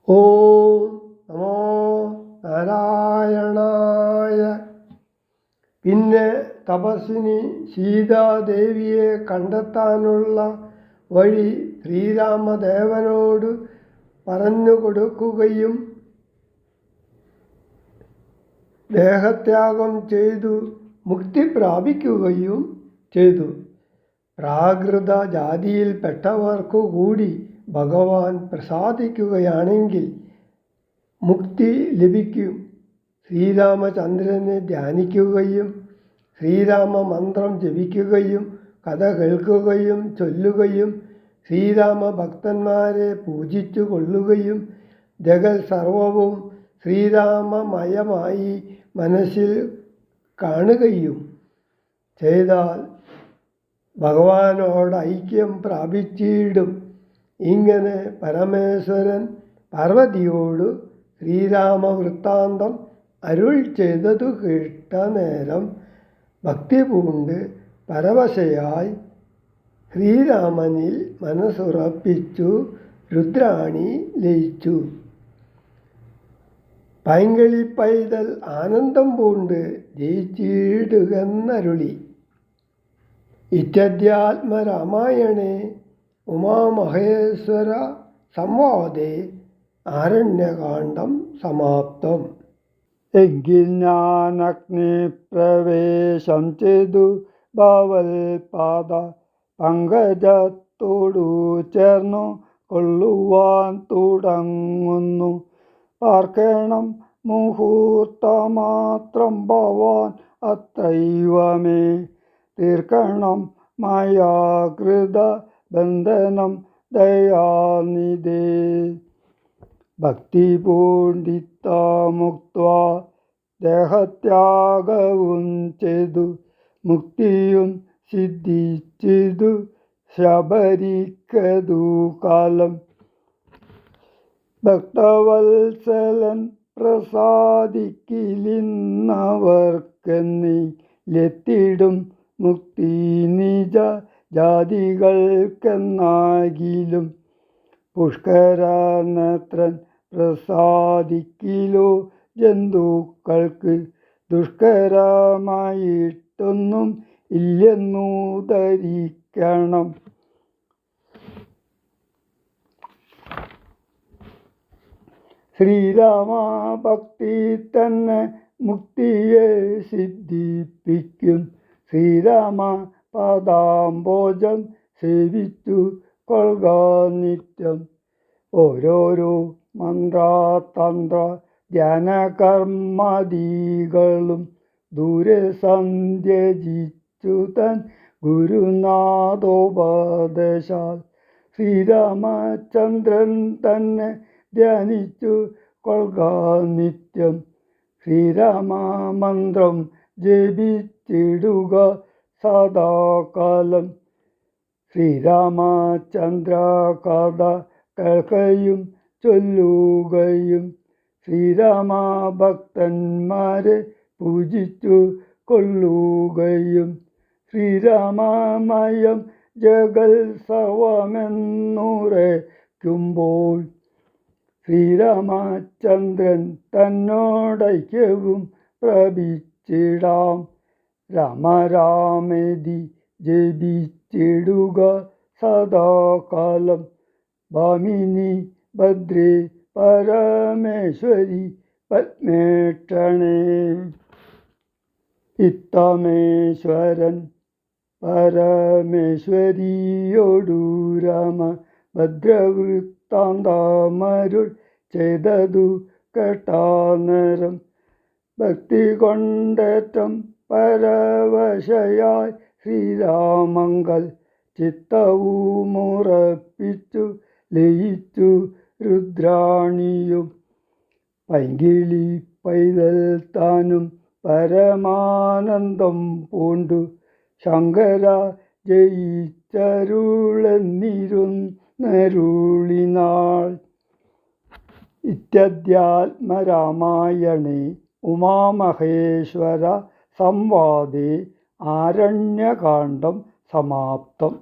ഓം നമോ നാരായണായ. പിന്നെ തപസ്വിനി സീതാദേവിയെ കണ്ടെത്താനുള്ള വഴി ശ്രീരാമദേവനോട് പറഞ്ഞുകൊടുക്കുകയും ദേഹത്യാഗം ചെയ്തു മുക്തി പ്രാപിക്കുകയും ചെയ്തു. പ്രാകൃത ജാതിയിൽപ്പെട്ടവർക്കു കൂടി ഭഗവാൻ പ്രസാദിക്കുകയാണെങ്കിൽ മുക്തി ലഭിക്കും. ശ്രീരാമചന്ദ്രനെ ധ്യാനിക്കുകയും ശ്രീരാമ മന്ത്രം ജപിക്കുകയും കഥ കേൾക്കുകയും ചൊല്ലുകയും ശ്രീരാമ ഭക്തന്മാരെ പൂജിച്ചു കൊള്ളുകയും ജഗൽ സർവവും ശ്രീരാമമയമായി മനസ്സിൽ കാണുകയും ചെയ്താൽ ഭഗവാനോട് ഐക്യം പ്രാപിച്ചിടും. ഇങ്ങനെ പരമേശ്വരൻ പാർവതിയോട് ശ്രീരാമവൃത്താന്തം അരുൾ ചെയ്തതു കേട്ട നേരം ഭക്തി പൂണ്ട് പരവശയായി ശ്രീരാമനിൽ മനസ്സുറപ്പിച്ചു രുദ്രാണി ലയിച്ചു. പൈങ്കിളി പൈതൽ ആനന്ദം പൂണ്ട് ജയിച്ചിടുകെന്നരുളി. ഇത്യധ്യാത്മരാമായണേ ഉമാമഹേശ്വര സംവാദേ ആരണ്യകാണ്ഡം സമാപ്തം. എങ്കിൽ ഞാൻ അഗ്നിപ്രവേശം ചെയ്തു ഭവൽപാദ പങ്കജത്തോടു ചേർന്നു കൊള്ളുവാൻ തുടങ്ങുന്നു. പാർക്കണം മുഹൂർത്തമാത്രം ഭവാൻ അത്രൈവമേ തീർക്കണം മായാകൃത ബന്ധനം ദയാനിധേ. ഭക്തി പൂണ്ടിത്ത മുക്ത്വാ ദേഹത്യാഗവും ചെയ്തു മുക്തിയും സിദ്ധിച്ചിതു ശബരിക്കതു കാലം. ഭക്തവത്സലൻ പ്രസാദിക്കിലിന്നവർക്കെന്നിലെത്തിടും മുക്തി നിജ ജാതികൾക്കെന്നാകിലും. പുഷ്കരനേത്രൻ പ്രസാദിക്കിലോ ജന്തുക്കൾക്ക് ദുഷ്കരമായിട്ടൊന്നും ഇല്ലെന്നു ധരിക്കണം. ശ്രീരാമഭക്തി തന്നെ മുക്തിയെ സിദ്ധിപ്പിക്കും. ശ്രീരാമ പാദാംബോജം സേവിച്ചു കൊള്ളുക നിത്യം. ഓരോരോ മന്ത്രതന്ത്ര ധ്യാനകർമാദികളും ദൂരെ സന്ധ്യജിച്ചു തൻ ഗുരുനാഥോപദേശാൽ ശ്രീരാമചന്ദ്രൻ തന്നെ ധ്യാനിച്ചു കൊള്ളുക നിത്യം. ശ്രീരാമമന്ത്രം ജപിച്ചിടുക സദാകാലം. ശ്രീരാമചന്ദ്ര കഥ കേൾക്കുകയും ചൊല്ലുകയും ശ്രീരാമഭക്തന്മാരെ പൂജിച്ചു കൊള്ളുകയും ശ്രീരാമമയം ജഗൽ സർവമെന്നുറയ്ക്കുമ്പോൾ ശ്രീരാമചന്ദ്രൻ തന്നോടൈക്യവും പ്രാപിച്ചിടാം. രാമരാമേതി ജപിച്ചിടുക സദാകാലം. ഭാമിനി ഭദ്രേ പരമേശ്വരി പത്മേക്ഷണേ. ഇത്തമേശ്വരൻ പരമേശ്വരിയോടു രാമ ഭദ്രവൃത്താന്തമരുൾ ചെയ്തതു കേട്ട നേരം ഭക്തി കൊണ്ടേറ്റം പരവശയായി ശ്രീരാമങ്കൽ ചിത്തവുമുറപ്പിച്ചു ലയിച്ചു രുദ്രാണിയും. പൈങ്കിളി പൈതൽ താനും പരമാനന്ദം പൂണ്ടു ശങ്കര ജയിച്ചരുളെന്നിരുന്നരുളിനാൾ. ഇത്യധ്യാത്മരാമായണേ ഉമാമഹേശ്വര സംവാദേ ആരണ്യകാണ്ഡം സമാപ്തം.